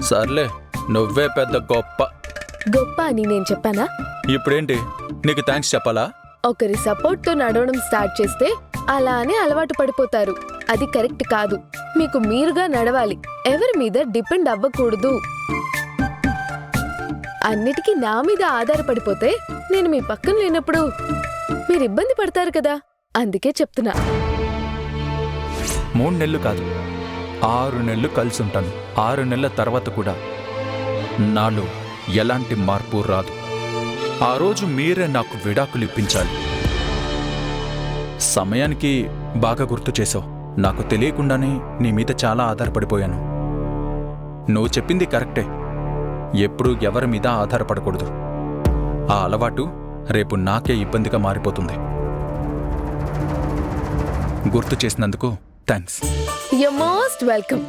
సర్లే, నువ్వే పెద్ద గొప్ప. గొప్ప అని నేను చెప్పానా? ఇప్పుడేంటి, నీకు థ్యాంక్స్ చెప్పాలా? ఒకరి సపోర్ట్ తో నడవడం స్టార్ట్ చేస్తే అలానే అలవాటు పడిపోతారు. అది కరెక్ట్ కాదు. మీకు మీరుగా నడవాలి, ఎవరి మీద డిపెండ్ అవ్వకూడదు. అన్నిటికీ నా మీద ఆధారపడిపోతే నేను మీ పక్కన లేనప్పుడు మీరు ఇబ్బంది పడతారు కదా, అందుకే చెప్తున్నా. 3 నెలలు కాదు, 6 నెలలు కలిసి ఉంటాను. 6 నెలల తర్వాత కూడా నాలో ఎలాంటి మార్పు రాదు. ఆ రోజు మీరే నాకు విడాకులు ఇప్పించాలి. సమయానికి బాగా గుర్తు చేసావు. నాకు తెలియకుండానే నీ మీద చాలా ఆధారపడిపోయాను. నువ్వు చెప్పింది కరెక్టే, ఎప్పుడూ ఎవరి మీద ఆధారపడకూడదు. ఆ అలవాటు రేపు నాకే ఇబ్బందిగా మారిపోతుంది. గుర్తు చేసినందుకు థ్యాంక్స్. You most welcome.